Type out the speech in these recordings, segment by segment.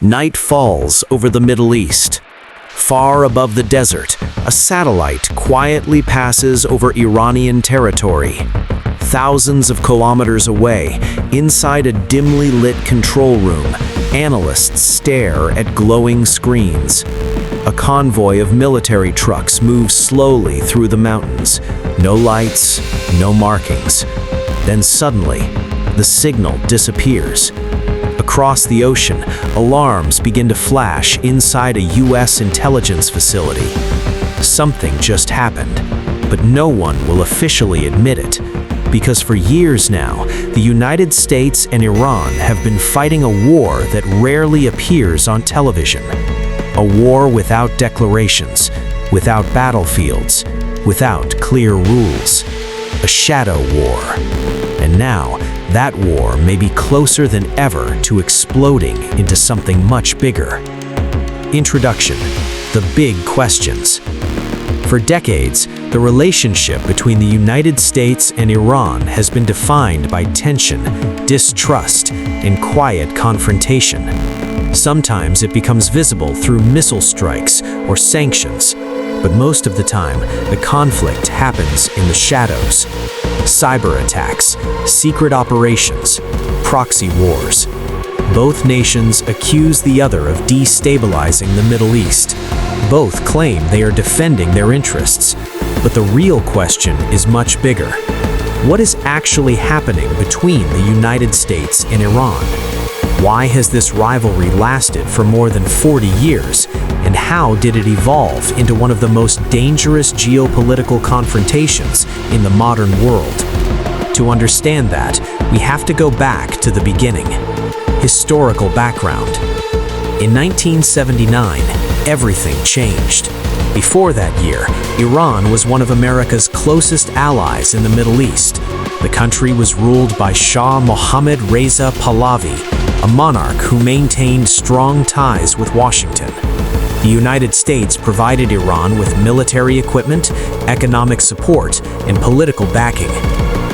Night falls over the Middle East. Far above the desert, a satellite quietly passes over Iranian territory. Thousands of kilometers away, inside a dimly lit control room, analysts stare at glowing screens. A convoy of military trucks moves slowly through the mountains. No lights, no markings. Then suddenly, the signal disappears. Across the ocean, alarms begin to flash inside a U.S. intelligence facility. Something just happened, but no one will officially admit it, because for years now, the United States and Iran have been fighting a war that rarely appears on television. A war without declarations, without battlefields, without clear rules. A shadow war. And now, that war may be closer than ever to exploding into something much bigger. Introduction: the big questions. For decades, the relationship between the United States and Iran has been defined by tension, distrust, and quiet confrontation. Sometimes it becomes visible through missile strikes or sanctions, but most of the time, the conflict happens in the shadows. Cyber attacks, secret operations, proxy wars. Both nations accuse the other of destabilizing the Middle East. Both claim they are defending their interests. But the real question is much bigger. What is actually happening between the United States and Iran? Why has this rivalry lasted for more than 40 years? And how did it evolve into one of the most dangerous geopolitical confrontations in the modern world? To understand that, we have to go back to the beginning. Historical background. In 1979, everything changed. Before that year, Iran was one of America's closest allies in the Middle East. The country was ruled by Shah Mohammad Reza Pahlavi, a monarch who maintained strong ties with Washington. The United States provided Iran with military equipment, economic support, and political backing.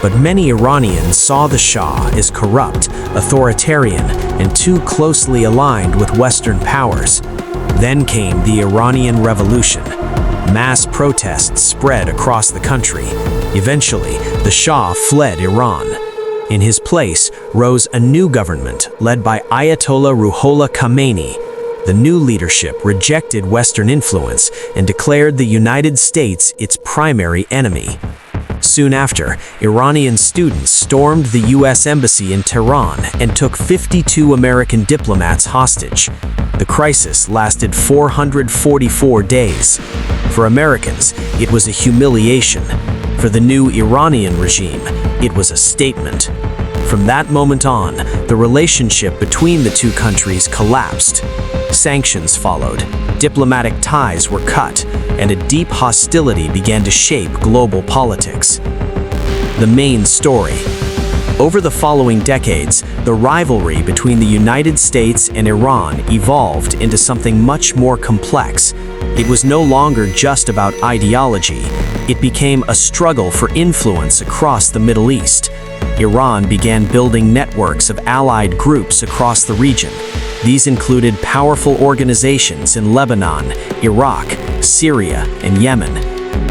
But many Iranians saw the Shah as corrupt, authoritarian, and too closely aligned with Western powers. Then came the Iranian Revolution. Mass protests spread across the country. Eventually, the Shah fled Iran. In his place rose a new government led by Ayatollah Ruhollah Khomeini. The new leadership rejected Western influence and declared the United States its primary enemy. Soon after, Iranian students stormed the U.S. Embassy in Tehran and took 52 American diplomats hostage. The crisis lasted 444 days. For Americans, it was a humiliation. For the new Iranian regime, it was a statement. From that moment on, the relationship between the two countries collapsed. Sanctions followed, diplomatic ties were cut, and a deep hostility began to shape global politics. The main story. Over the following decades, the rivalry between the United States and Iran evolved into something much more complex. It was no longer just about ideology. It became a struggle for influence across the Middle East. Iran began building networks of allied groups across the region. These included powerful organizations in Lebanon, Iraq, Syria, and Yemen.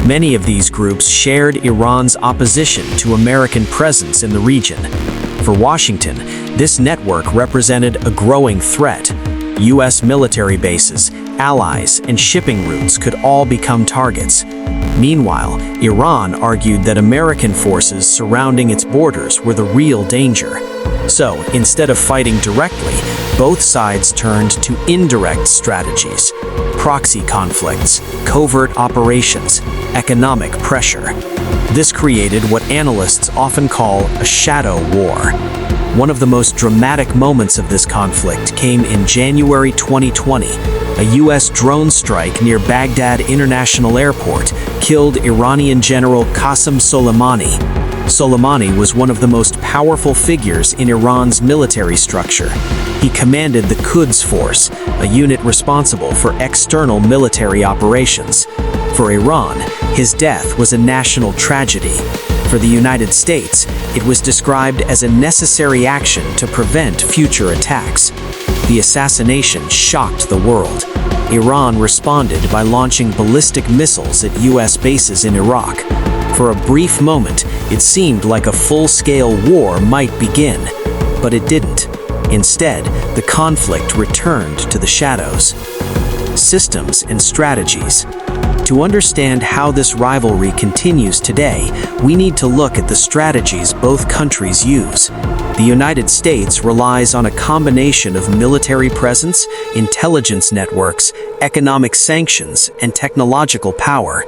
Many of these groups shared Iran's opposition to American presence in the region. For Washington, this network represented a growing threat. U.S. military bases, allies, and shipping routes could all become targets. Meanwhile, Iran argued that American forces surrounding its borders were the real danger. So, instead of fighting directly, both sides turned to indirect strategies: proxy conflicts, covert operations, economic pressure. This created what analysts often call a shadow war. One of the most dramatic moments of this conflict came in January 2020. A U.S. drone strike near Baghdad International Airport killed Iranian General Qasem Soleimani. Soleimani was one of the most powerful figures in Iran's military structure. He commanded the Quds Force, a unit responsible for external military operations. For Iran, his death was a national tragedy. For the United States, it was described as a necessary action to prevent future attacks. The assassination shocked the world. Iran responded by launching ballistic missiles at U.S. bases in Iraq. For a brief moment, it seemed like a full-scale war might begin, but it didn't. Instead, the conflict returned to the shadows. Systems and strategies. To understand how this rivalry continues today, we need to look at the strategies both countries use. The United States relies on a combination of military presence, intelligence networks, economic sanctions, and technological power.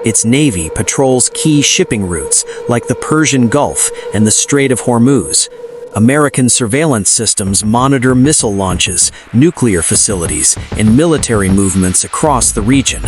Its navy patrols key shipping routes like the Persian Gulf and the Strait of Hormuz. American surveillance systems monitor missile launches, nuclear facilities, and military movements across the region.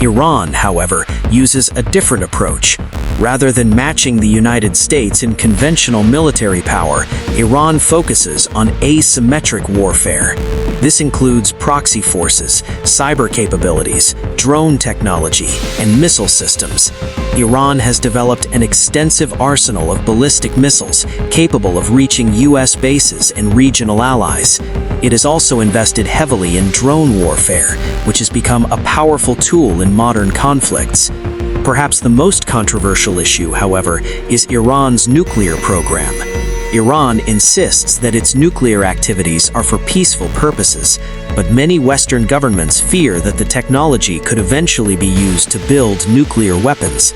Iran, however, uses a different approach. Rather than matching the United States in conventional military power, Iran focuses on asymmetric warfare. This includes proxy forces, cyber capabilities, drone technology, and missile systems. Iran has developed an extensive arsenal of ballistic missiles capable of reaching U.S. bases and regional allies. It has also invested heavily in drone warfare, which has become a powerful tool in modern conflicts. Perhaps the most controversial issue, however, is Iran's nuclear program. Iran insists that its nuclear activities are for peaceful purposes, but many Western governments fear that the technology could eventually be used to build nuclear weapons.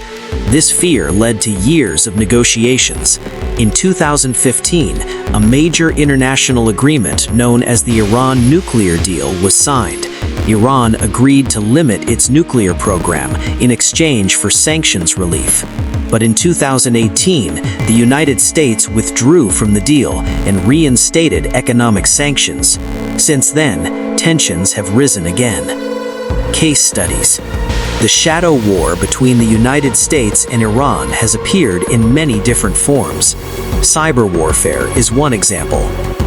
This fear led to years of negotiations. In 2015, a major international agreement known as the Iran nuclear deal was signed. Iran agreed to limit its nuclear program in exchange for sanctions relief. But in 2018, the United States withdrew from the deal and reinstated economic sanctions. Since then, tensions have risen again. Case studies. The shadow war between the United States and Iran has appeared in many different forms. Cyber warfare is one example.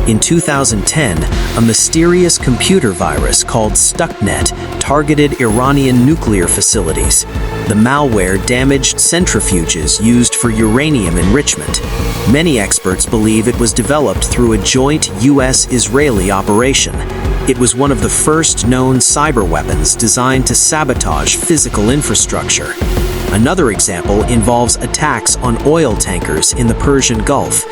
In 2010, a mysterious computer virus called Stuxnet targeted Iranian nuclear facilities. The malware damaged centrifuges used for uranium enrichment. Many experts believe it was developed through a joint U.S.-Israeli operation. It was one of the first known cyber weapons designed to sabotage physical infrastructure. Another example involves attacks on oil tankers in the Persian Gulf.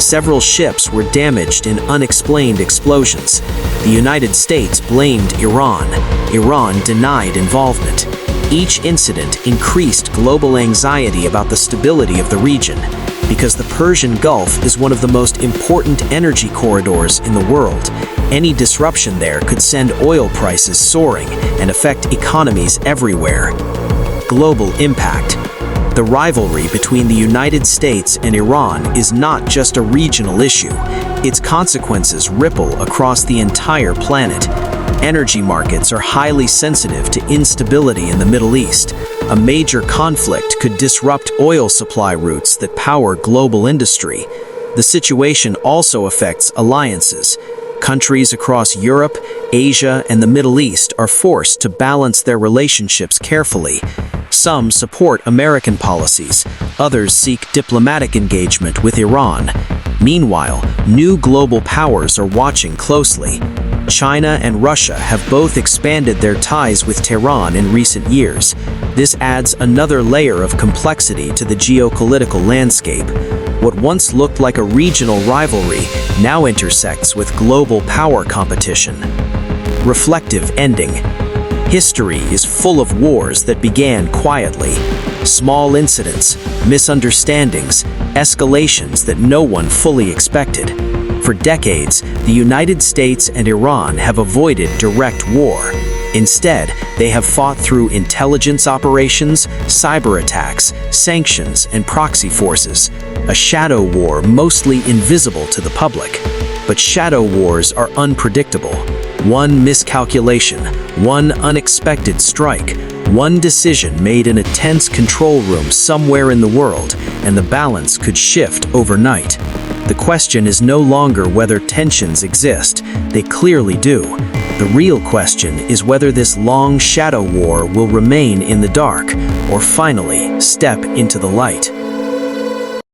Several ships were damaged in unexplained explosions. The United States blamed Iran. Iran denied involvement. Each incident increased global anxiety about the stability of the region, because the Persian Gulf is one of the most important energy corridors in the world. Any disruption there could send oil prices soaring and affect economies everywhere. Global impact. The rivalry between the United States and Iran is not just a regional issue. Its consequences ripple across the entire planet. Energy markets are highly sensitive to instability in the Middle East. A major conflict could disrupt oil supply routes that power global industry. The situation also affects alliances. Countries across Europe, Asia, and the Middle East are forced to balance their relationships carefully. Some support American policies, others seek diplomatic engagement with Iran. Meanwhile, new global powers are watching closely. China and Russia have both expanded their ties with Tehran in recent years. This adds another layer of complexity to the geopolitical landscape. What once looked like a regional rivalry now intersects with global power competition. Reflective ending. History is full of wars that began quietly. Small incidents, misunderstandings, escalations that no one fully expected. For decades, the United States and Iran have avoided direct war. Instead, they have fought through intelligence operations, cyber attacks, sanctions, and proxy forces, a shadow war mostly invisible to the public. But shadow wars are unpredictable. One miscalculation, one unexpected strike, one decision made in a tense control room somewhere in the world, and the balance could shift overnight. The question is no longer whether tensions exist. They clearly do. The real question is whether this long shadow war will remain in the dark or finally step into the light.